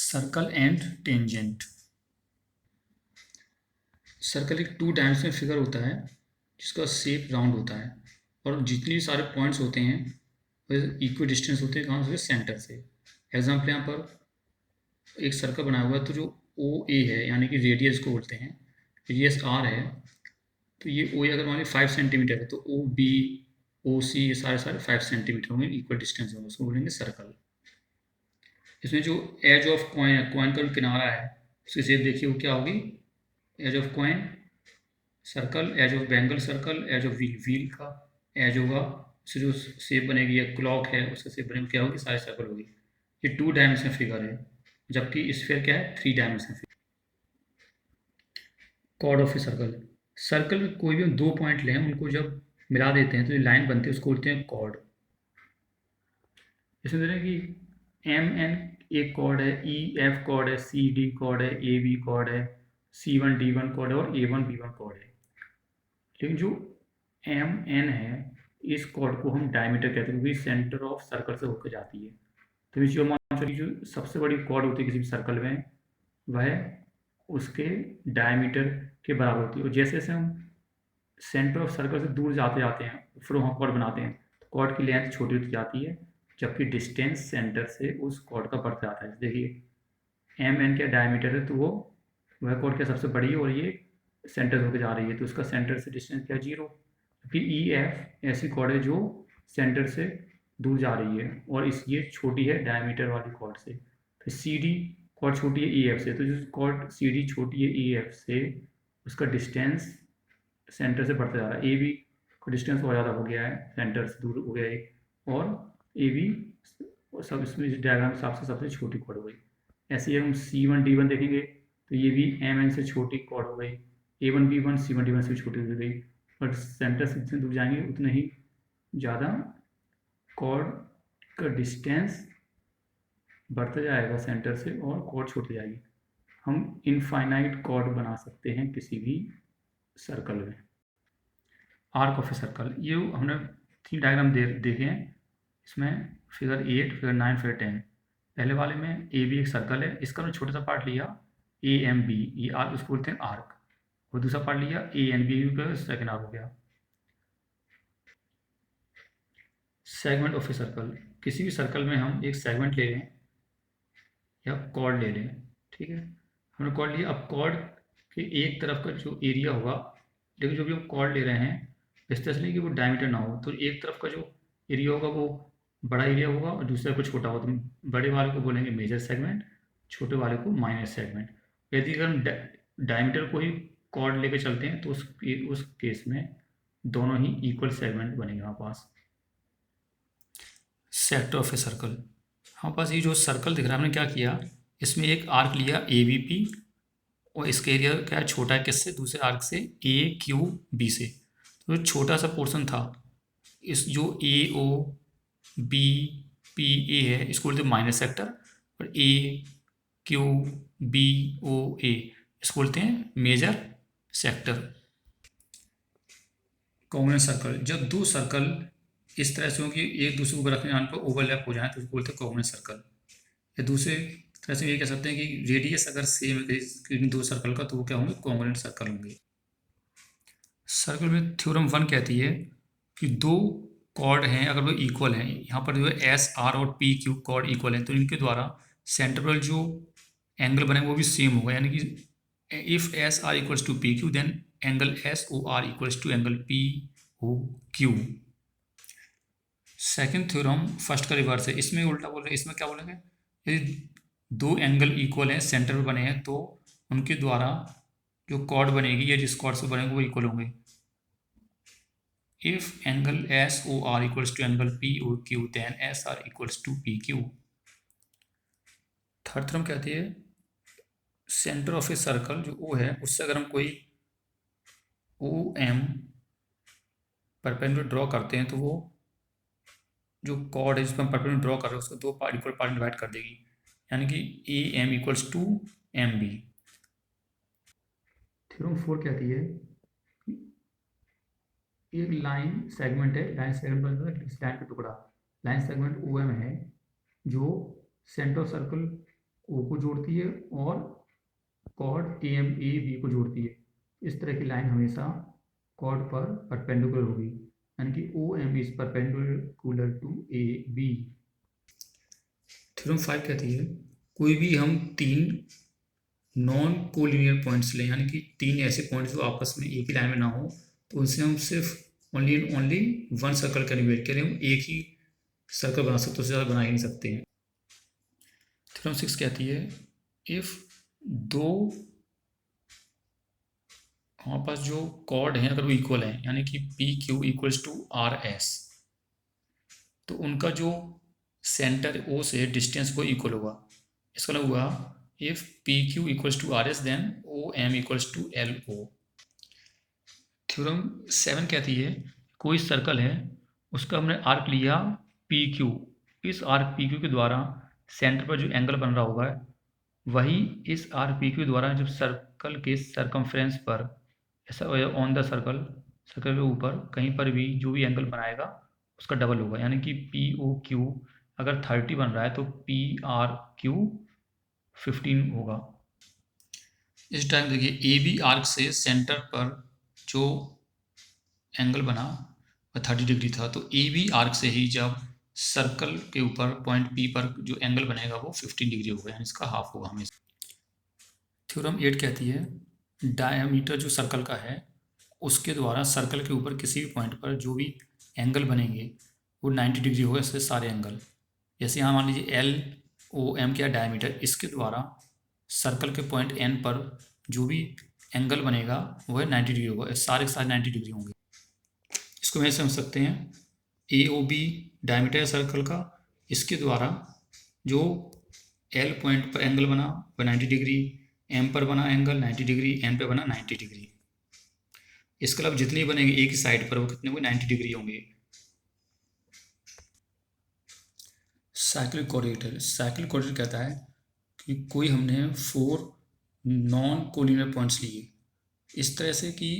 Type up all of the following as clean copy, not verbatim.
Circle and tangent. Circle एक 2 dimensional figure होता है जिसका शेप राउंड होता है और जितने सारे पॉइंट्स होते हैं वो इक्वल डिस्टेंस होते हैं कहाँ से, सेंटर से। एग्जाम्पल यहाँ पर एक सर्कल बनाया हुआ है, तो जो ओ ए है यानी कि रेडियस को बोलते हैं, रेडियस आर है, तो ये ओ ए अगर मान लीजिए 5 सेंटीमीटर है तो ओ बी ओ सी ये सारे सारे 5 सेंटीमीटर होंगे, इक्वल डिस्टेंस होंगे, उसको बोलेंगे सर्कल। इसमें जो एज ऑफ कॉइन है, कॉइन का जो किनारा है उसकी शेप देखिए वो क्या होगी, edge of coin circle, edge of bangle circle, edge of wheel, wheel का एज होगा, उससे जो शेप बनेगी, या क्लॉक है उसका शेप बनेगी, क्या होगी, सारी सर्कल होगी। ये 2 डायमेंशनल फिगर है, जबकि स्फीयर क्या है, 3 dimensional figure. Chord of a circle, circle में कोई भी हम 2 पॉइंट लें उनको जब मिला देते हैं तो जो लाइन बनती है उसको बोलते हैं कॉर्ड। इसमें देखें कि एम एन एक कॉर्ड है, ई एफ कॉर्ड है, सी डी कॉर्ड है, ए बी कॉर्ड है, सी वन डी वन कॉर्ड है और ए वन बी वन कॉर्ड है। लेकिन जो एम एन है इस कॉर्ड को हम डायमीटर कहते हैं क्योंकि सेंटर ऑफ सर्कल से होकर जाती है। तो इस जो सबसे बड़ी कॉर्ड होती है किसी भी सर्कल में वह उसके डायमीटर के बराबर होती है, और जैसे जैसे हम सेंटर ऑफ सर्कल से दूर जाते जाते हैं फिर वहाँ कॉर्ड बनाते हैं तो कॉर्ड की लेंथ छोटी होती जाती है, जबकि डिस्टेंस सेंटर से उस कॉर्ड का बढ़ता जाता है। देखिए एम एन का डायमीटर है तो वह कॉर्ड क्या सबसे बड़ी है और ये सेंटर होकर जा रही है, तो उसका सेंटर से डिस्टेंस क्या, 0। क्योंकि ई एफ ऐसी कॉर्ड है जो सेंटर से दूर जा रही है और ये छोटी है डायमीटर वाली कॉर्ड से। फिर सी डी कॉर्ड छोटी है ई एफ से, तो जो कॉर्ड सी डी छोटी है ई एफ से उसका डिस्टेंस सेंटर से बढ़ता जा रहा है। ए बी का डिस्टेंस बहुत ज़्यादा हो गया है, सेंटर से दूर हो गया है, और ए बी सब इसमें डायग्राम के हिसाब से सबसे छोटी कॉर्ड हो गई। ऐसे ही हम सी वन डी वन देखेंगे तो ये भी एम एन से छोटी कॉर्ड हो गई, ए वन बी वन सी वन डी वन से भी छोटी हो गई, और सेंटर से जितने दूर जाएंगे उतने ही ज़्यादा कॉर्ड का डिस्टेंस बढ़ता जाएगा सेंटर से और कॉर्ड छोटी जाएगी। हम इनफाइनाइट कॉर्ड बना सकते हैं किसी भी सर्कल में। आर्क ऑफ ए सर्कल, ये हमने 3 डायग्राम देखे हैं, इसमें फिगर 8, फिगर 9, फिगर 10। पहले वाले में ए बी एक सर्कल है, इसका हमने छोटा सा पार्ट लिया ए एम बी, ये आर्क उसको बोलते हैं आर्क, और दूसरा पार्ट लिया ए एन बी का सेकेंड आर्क हो गया। सेगमेंट ऑफ ए सर्कल, किसी भी सर्कल में हम एक सेगमेंट ले लें या कॉर्ड ले लें, ठीक है, हमने कॉर्ड लिया। अब कॉर्ड के एक तरफ का जो एरिया होगा, लेकिन जो भी हम कॉर्ड ले रहे हैं इस तरह से नहीं कि वो डायमीटर ना हो, तो एक तरफ का जो एरिया होगा वो बड़ा एरिया होगा और दूसरा को छोटा होगा, तो बड़े वाले को बोलेंगे मेजर सेगमेंट, छोटे वाले को माइनर सेगमेंट। यदि अगर हम डायमीटर को ही कॉर्ड लेके चलते हैं तो उस केस में दोनों ही इक्वल सेगमेंट बनेंगे हमारे पास। सेक्टर ऑफ ए सर्कल, हमारे पास ये जो सर्कल दिख रहा है हमने क्या किया, इसमें एक आर्क लिया ए बी पी और इसका एरिया क्या है, छोटा है किससे, दूसरे आर्क से ए क्यू बी से। तो जो छोटा सा पोर्शन था इस जो ए ओ बी पी ए है इसको बोलते हैं माइनर सेक्टर, और ए क्यू बी ओ ए इसको बोलते हैं मेजर सेक्टर। कॉमन सर्कल, जब 2 सर्कल इस तरह से हो कि एक दूसरे को रखने जाने पर ओवरलैप हो जाए तो उसको बोलते हैं कॉमन सर्कल। या दूसरे तरह से ये कह सकते हैं कि रेडियस अगर सेम है इन 2 सर्कल का तो वो क्या होंगे, कॉन्ग्रुएंट सर्कल होंगे। सर्कल में थ्योरम 1 कहती है कि 2 कॉर्ड हैं अगर वो इक्वल हैं, यहाँ पर जो है एस आर और पी क्यू कॉर्ड इक्वल हैं, तो इनके द्वारा सेंटर पर जो एंगल बने वो भी सेम होगा, यानी कि if S R equals to P Q then angle S O R equals to angle P O Q. Second theorem first का रिवर्स है, इसमें उल्टा बोल रहे हैं, इसमें क्या बोलेंगे, यदि 2 एंगल इक्वल हैं सेंटर पर बने हैं तो उनके द्वारा जो कॉर्ड बनेगी या जिस कॉर्ड से बनेंगे वो इक्वल होंगे। If angle S O R equals to angle P O Q then S R equals to P Q. Third theorem कहती है सेंटर ऑफ ए सर्कल जो ओ है उससे अगर हम कोई ओ एम परपेंडिकुलर ड्रॉ करते हैं तो वो जो कॉर्ड है जिस पर हम परपेंडिकुलर ड्रॉ कर रहे हैं उसको 2 पार्ट इक्वल पार्ट डिवाइड कर देगी, यानी कि A M equals to M B. Theorem 4 कहती है एक लाइन सेगमेंट है, लाइन सेगमेंट इस लाइन का टुकड़ा लाइन सेगमेंट ओ एम है जो सेंटर ऑफ सर्कल ओ को जोड़ती है और chord A M A B को जोड़ती है। इस तरह की लाइन हमेशा कॉर्ड पर परपेंडिकुलर होगी, यानी कि O M is perpendicular to A B. Theorem 5 कहती है कोई भी हम 3 नॉन कोलिनियर पॉइंट्स लें, यानी कि 3 ऐसे पॉइंट्स जो आपस में एक ही लाइन में ना हो, तो उनसे हम सिर्फ only and only one circle can be made, करें हम एक ही सर्कल बना सकते, उससे ज़्यादा बना ही नहीं सकते हैं। थ्योरम 6 कहती है इफ दो हमारे पास जो कॉर्ड हैं अगर वो इक्वल हैं, यानी कि P Q equals to R S, तो उनका जो सेंटर ओ से डिस्टेंस वो इक्वल होगा। इसका मतलब हुआ if P Q equals to R S then O M equals to L O. Theorem 7 कहती है कोई सर्कल है, उसका हमने आर्क लिया पी क्यू, इस आर्क पी क्यू के द्वारा सेंटर पर जो एंगल बन रहा होगा वही इस आर्क पी क्यू द्वारा जब सर्कल के सरकमफ्रेंस पर ऐसा ऑन द सर्कल, सर्कल के ऊपर कहीं पर भी जो भी एंगल बनाएगा उसका डबल होगा, यानी कि पी ओ क्यू अगर 30 बन रहा है तो पी आर क्यू 15 होगा। इस टाइम देखिए ए बी आर्क से सेंटर पर जो एंगल बना वह 30 डिग्री था, तो ए बी आर्क से ही जब सर्कल के ऊपर पॉइंट पी पर जो एंगल बनेगा वो 15 डिग्री होगा, यानी इसका हाफ होगा हमेशा। थ्योरम 8 कहती है डायमीटर जो सर्कल का है उसके द्वारा सर्कल के ऊपर किसी भी पॉइंट पर जो भी एंगल बनेंगे वो 90 डिग्री होगा, इससे सारे एंगल। जैसे यहाँ मान लीजिए एल ओ एम क्या डायमीटर, इसके द्वारा सर्कल के पॉइंट एन पर जो भी एंगल बनेगा वह 90 डिग्री होगा, सारे के सारे 90 डिग्री होंगे। इसको मैं समझ सकते हैं ए ओ बी डायमीटर सर्कल का, इसके द्वारा जो एल पॉइंट पर एंगल बना वह 90 डिग्री, एम पर बना एंगल 90 डिग्री, एन पे बना 90 डिग्री। इसके अलावा जितने बनेंगे एक ही साइड पर वो कितने होंगे 90 डिग्री होंगे। साइक्लिक कोऑर्डिनेटर, साइक्लिक कोऑर्डिनेटर कहता है कि कोई हमने 4 नॉन कोलिनियर पॉइंट्स लिए इस तरह से कि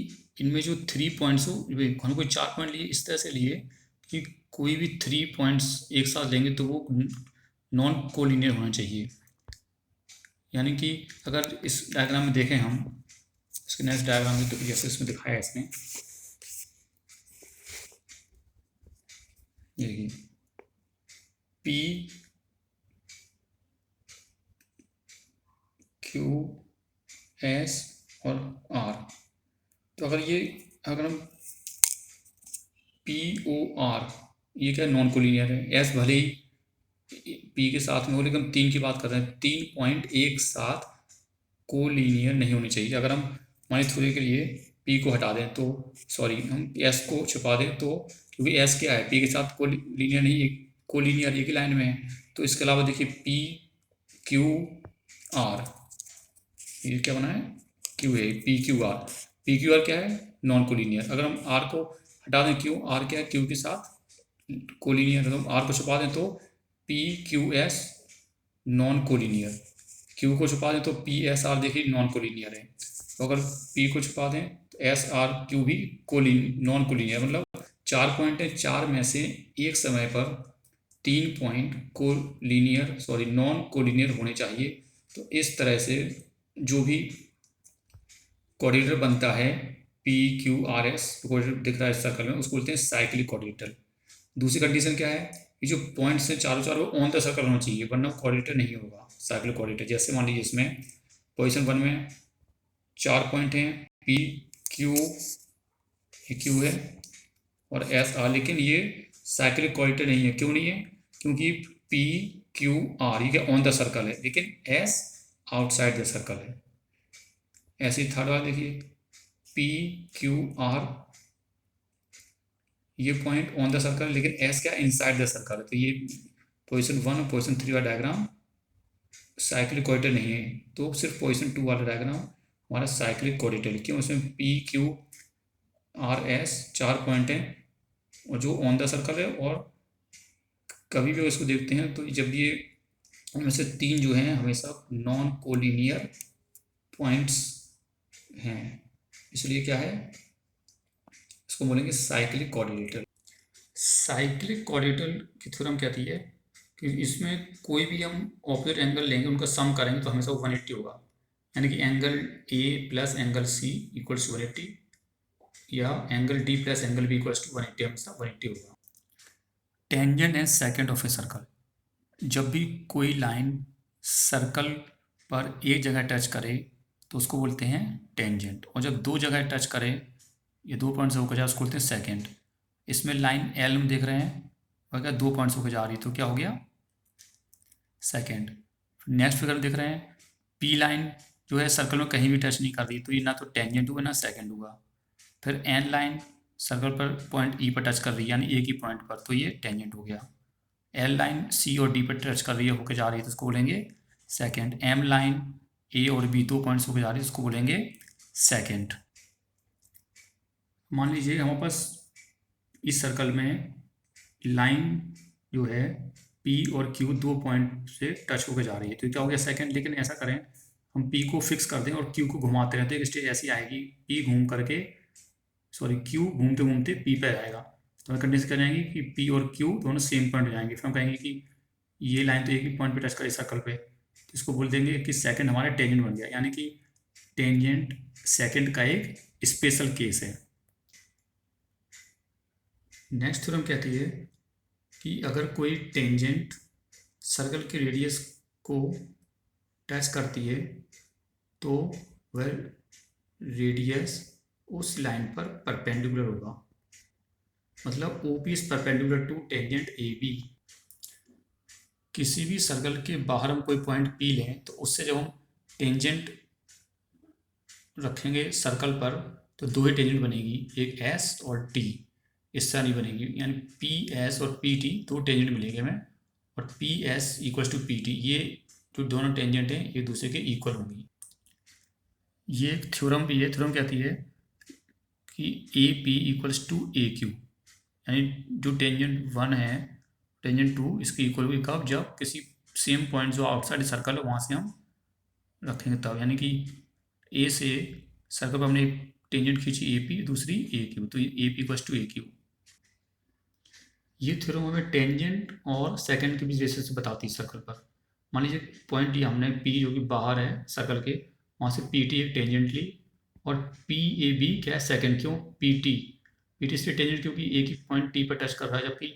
इनमें जो 3 पॉइंट्स हो, हम कोई 4 पॉइंट लिए इस तरह से लिए कि कोई भी 3 पॉइंट्स एक साथ लेंगे तो वो नॉन कोलिनियर होना चाहिए। यानी कि अगर इस डायग्राम में देखें हम, इसके नेक्स्ट डायग्राम में तो जैसे इसमें दिखाया है इसमें, देखिए पी क्यू एस और आर, तो अगर हम पी ओ आर, ये क्या नॉन कोलिनियर है, एस भले ही पी के साथ में हो लेकिन हम 3 की बात कर रहे हैं, 3 पॉइंट एक साथ कोलिनियर नहीं होने चाहिए। अगर हम मान थोड़े के लिए पी को हटा दें तो सॉरी हम एस को छुपा दें तो, क्योंकि एस क्या है पी के साथ कोलिनियर नहीं, कोलिनियर एक ही लाइन में है, तो इसके अलावा देखिए पी क्यू आर, ये क्या बना है क्यू है, पी क्यू आर क्या है नॉन कोलिनियर। अगर हम आर को हटा दें क्यू, आर क्या है क्यू के साथ कोलिनियर, तो आर को छुपा दें तो P Q S non collinear, Q को छुपा दें तो पी एस आर देखिए नॉन कोलिनियर है, तो अगर पी को छुपा दें तो एस आर क्यू भी नॉन कोलिनियर, मतलब 4 पॉइंट है, 4 में से एक समय पर 3 point collinear sorry non collinear होने चाहिए। तो इस तरह से जो भी कोऑर्डिनेटर बनता है P Q R S, coordinator दिख रहा है इस सर्कल में, उसको बोलते हैं साइक्लिक कोऑर्डिनेटर। दूसरी कंडीशन क्या है, ये जो पॉइंट्स हैं चारों चारों ऑन द सर्कल होना चाहिए, वरना कोऑर्डिनेटर नहीं होगा साइक्लिक कोऑर्डिनेटर। जैसे मान लीजिए इसमें पोजीशन 1 में 4 पॉइंट हैं पी क्यू, ये क्यू है और एस आर, लेकिन ये साइक्लिक कोऑर्डिनेटर नहीं है। क्यों नहीं है, क्योंकि पी क्यू आर ये क्या ऑन द सर्कल है, लेकिन एस आउटसाइड द सर्कल है। ऐसे ही थर्ड वाला देखिए पी क्यू आर, ये पॉइंट ऑन द सर्कल लेकिन एस क्या इनसाइड द सर्कल है, तो ये पोजीशन 1 और पोजीशन 3 वाला डायग्राम साइक्लिक कोऑर्डिनेटर नहीं है। तो सिर्फ पोजीशन 2 वाला डायग्राम हमारा साइक्लिक कोऑर्डिनेटर, क्यों, उसमें P Q R S 4 point हैं और जो ऑन द सर्कल है, और कभी भी इसको देखते हैं तो जब ये उनमें से 3 जो हैं हमेशा नॉन कोलिनियर पॉइंट्स हैं, इसलिए क्या है इसको बोलेंगे साइक्लिक कोऑर्डिनेटर। साइक्लिक कोऑर्डिनेटर की थ्योरम कहती है कि इसमें कोई भी हम ऑपोजिट एंगल लेंगे उनका सम करेंगे तो हमेशा 180 होगा, यानी कि angle A plus angle C equals to 180 या angle D plus angle B equals to 180, हमेशा 180 होगा। Tangent and secant of a circle, जब भी कोई लाइन सर्कल पर एक जगह टच करे तो उसको बोलते हैं टेंजेंट, और जब दो जगह टच करे ये 2 पॉइंट से होकर जाए उसको बोलते हैं सेकेंड। इसमें लाइन एल में देख रहे हैं अगर 2 पॉइंट से होकर जा रही तो क्या हो गया, सेकेंड। नेक्स्ट फिगर में देख रहे हैं पी लाइन जो है सर्कल में कहीं भी टच नहीं कर रही तो ये ना तो टेंजेंट होगा ना सेकेंड होगा। फिर एन लाइन सर्कल पर पॉइंट ई पर टच कर रही है यानी एक ही पॉइंट पर, तो ये टेंजेंट हो गया। एल लाइन सी और डी पर टच कर रही है होकर जा रही है तो उसको बोलेंगे सेकेंड। एम लाइन ए और बी 2 पॉइंट्स होकर जा रही है उसको बोलेंगे सेकेंड। मान लीजिए हमारे पास इस सर्कल में लाइन जो है पी और क्यू 2 पॉइंट से टच होकर जा रही है तो क्या हो गया सेकेंड। लेकिन ऐसा करें हम पी को फिक्स कर दें और क्यू को घुमाते रहते हैं, एक स्टेज ऐसी आएगी पी घूम करके क्यू घूमते घूमते पी पे आएगा, तो हम कंडीशन करेंगे कि पी और क्यू दोनों सेम पॉइंट हो जाएंगे। फिर हम कहेंगे कि ये लाइन तो एक ही पॉइंट पे टच करी सर्कल पे, तो इसको बोल देंगे कि सेकंड हमारा टेंजेंट बन गया, यानी कि टेंजेंट सेकंड का एक स्पेशल केस है। नेक्स्ट थ्योरम कहती है कि अगर कोई टेंजेंट सर्कल के रेडियस को टच करती है तो वह रेडियस उस लाइन पर परपेंडिकुलर होगा, मतलब OP is perpendicular to tangent AB। किसी भी सर्कल के बाहर हम कोई पॉइंट P लें तो उससे जब हम टेंजेंट रखेंगे सर्कल पर तो दो ही टेंजेंट बनेगी, एक S और T, इस तरह नहीं बनेगी, यानी PS और PT दो टेंजेंट मिलेंगे हमें, और PS इक्वल्स टू PT, ये जो दोनों टेंजेंट हैं एक दूसरे के इक्वल होंगी। ये एक थ्योरम भी है, थ्योरम कहती है कि AP इक्वल्स टू AQ, यानी जो टेंजेंट 1 है टेंजेंट 2 इसके इक्वल हुई कब, जब किसी सेम पॉइंट जो आउटसाइड सर्कल है वहाँ से हम रखेंगे तब, यानी कि ए से सर्कल पर हमने एक टेंजेंट खींची AP, दूसरी AQ, तो AP इक्वल्स टू AQ। ये थ्योरम हमें टेंजेंट और सेकंड के बीच रेशियो से बताती है सर्कल पर। मान लीजिए पॉइंट लिया हमने P जो कि बाहर है सर्कल के, वहाँ से PT एक टेंजेंट ली और PAB क्या है सेकंड, क्यों PT इसलिए टेंजेंट क्योंकि एक ही पॉइंट T पर टच कर रहा है, जबकि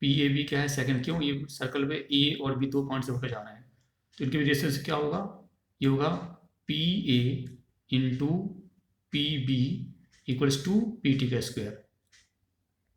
PAB क्या है सेकंड, क्यों, ये सर्कल पे A और B 2 पॉइंट से होकर जा रहे हैं, तो इनके रेशियो से क्या होगा, ये होगा PA into PB equals to PT का स्क्वायर।